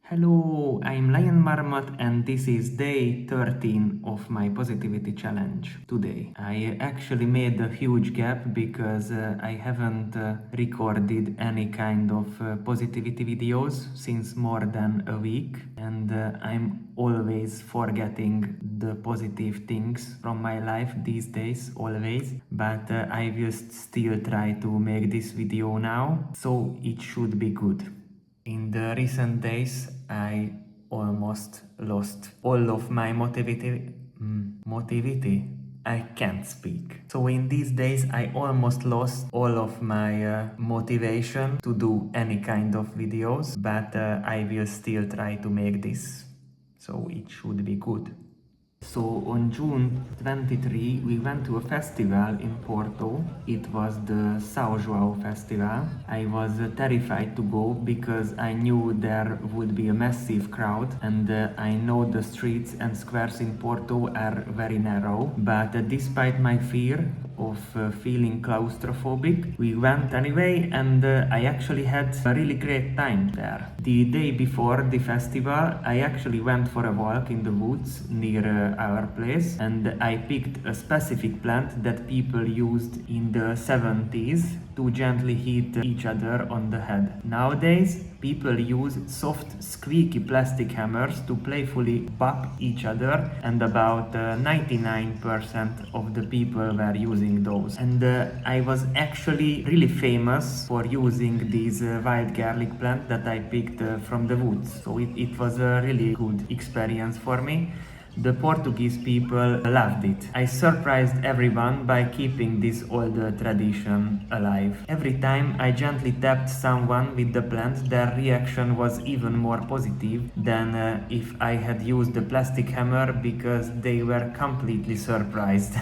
Hello, I'm Lion Marmot and this is day 13 of my positivity challenge today. I actually made a huge gap because I haven't recorded any kind of positivity videos since more than a week, and I'm always forgetting the positive things from my life these days, always, but I will still try to make this video now, so it should be good. In the recent days, I almost lost all of my motivity. I can't speak. So in these days, I almost lost all of my motivation to do any kind of videos, but I will still try to make this. So it should be good. So on June 23, we went to a festival in Porto. It was the São Joao festival. I was terrified to go because I knew there would be a massive crowd, and I know the streets and squares in Porto are very narrow. But despite my fear of feeling claustrophobic, we went anyway, and I actually had a really great time there. The day before the festival, I actually went for a walk in the woods near our place, and I picked a specific plant that people used in the 70s to gently hit each other on the head. Nowadays, people use soft, squeaky plastic hammers to playfully bop each other, and about 99% of the people were using those. And I was actually really famous for using these wild garlic plant that I picked from the woods. So it was a really good experience for me. The Portuguese people loved it. I surprised everyone by keeping this old tradition alive. Every time I gently tapped someone with the plant, their reaction was even more positive than if I had used the plastic hammer, because they were completely surprised.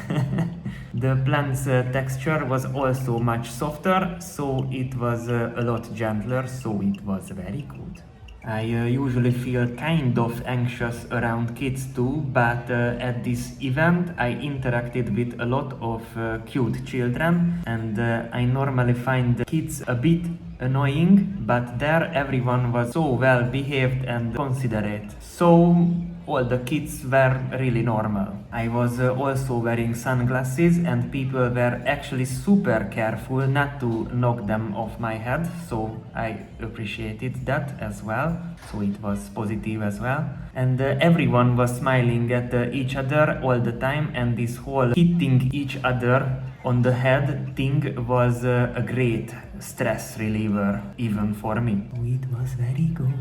The plant's texture was also much softer, so it was a lot gentler, so it was very good. I usually feel kind of anxious around kids too, but at this event I interacted with a lot of cute children, and I normally find the kids a bit annoying, but there everyone was so well behaved and considerate. So all the kids were really normal. I was also wearing sunglasses, and people were actually super careful not to knock them off my head, so I appreciated that as well. So it was positive as well. And everyone was smiling at each other all the time, and this whole hitting each other on the head thing was a great stress reliever, even for me. It was very good.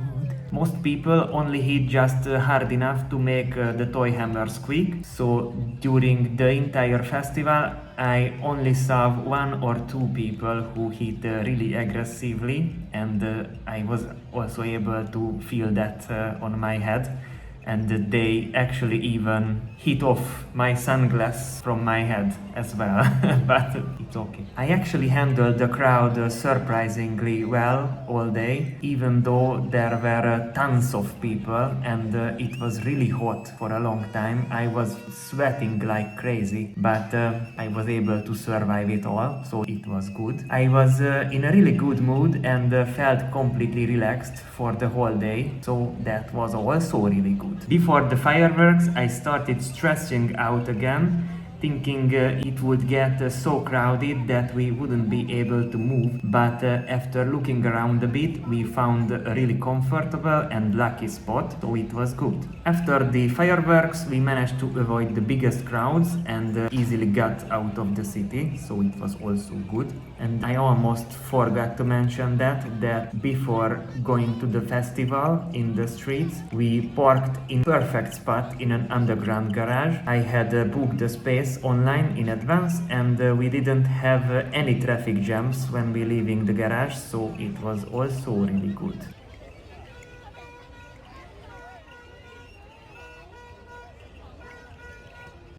Most people only hit just hard enough to make the toy hammer squeak, so during the entire festival I only saw one or two people who hit really aggressively, and I was also able to feel that on my head, and they actually even hit off my sunglasses from my head as well, but it's okay. I actually handled the crowd surprisingly well all day, even though there were tons of people, and it was really hot for a long time. I was sweating like crazy, but I was able to survive it all, so it was good. I was in a really good mood and felt completely relaxed for the whole day, so that was also really good. Before the fireworks, I started stressing out again, thinking it would get so crowded that we wouldn't be able to move, but after looking around a bit, we found a really comfortable and lucky spot, so it was good. After the fireworks, we managed to avoid the biggest crowds and easily got out of the city, so it was also good. And I almost forgot to mention that before going to the festival in the streets, we parked in perfect spot in an underground garage. I had booked the space online in advance, and we didn't have any traffic jams when we leaving the garage, so it was also really good.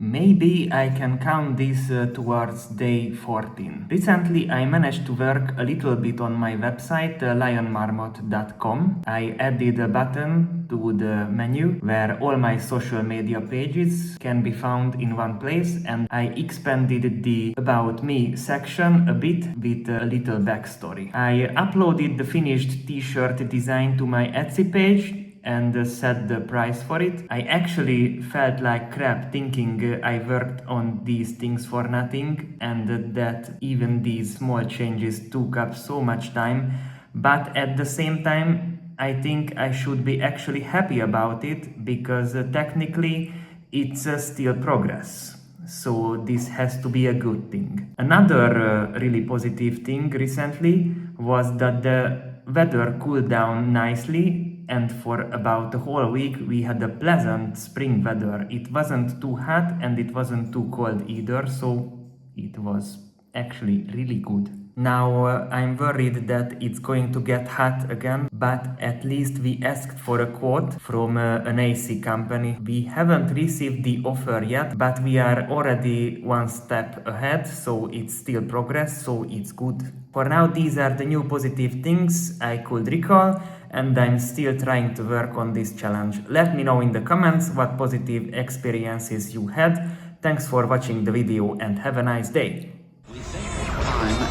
Maybe I can count this towards day 14. Recently, I managed to work a little bit on my website, lionmarmot.com. I added a button to the menu where all my social media pages can be found in one place, and I expanded the About Me section a bit with a little backstory. I uploaded the finished t-shirt design to my Etsy page, and set the price for it. I actually felt like crap thinking I worked on these things for nothing and that even these small changes took up so much time. But at the same time, I think I should be actually happy about it because technically it's still progress. So this has to be a good thing. Another really positive thing recently was that the weather cooled down nicely, and for about a whole week we had a pleasant spring weather. It wasn't too hot and it wasn't too cold either, so it was actually really good. Now I'm worried that it's going to get hot again, but at least we asked for a quote from an AC company. We haven't received the offer yet, but we are already one step ahead, so it's still progress, so it's good. For now, these are the new positive things I could recall, and I'm still trying to work on this challenge. Let me know in the comments what positive experiences you had. Thanks for watching the video and have a nice day.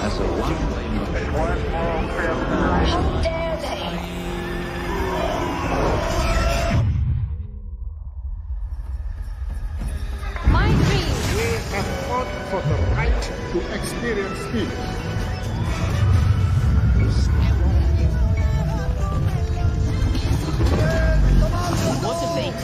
As a one-way How dare they? My dream. We have fought for the right to experience peace. Motivate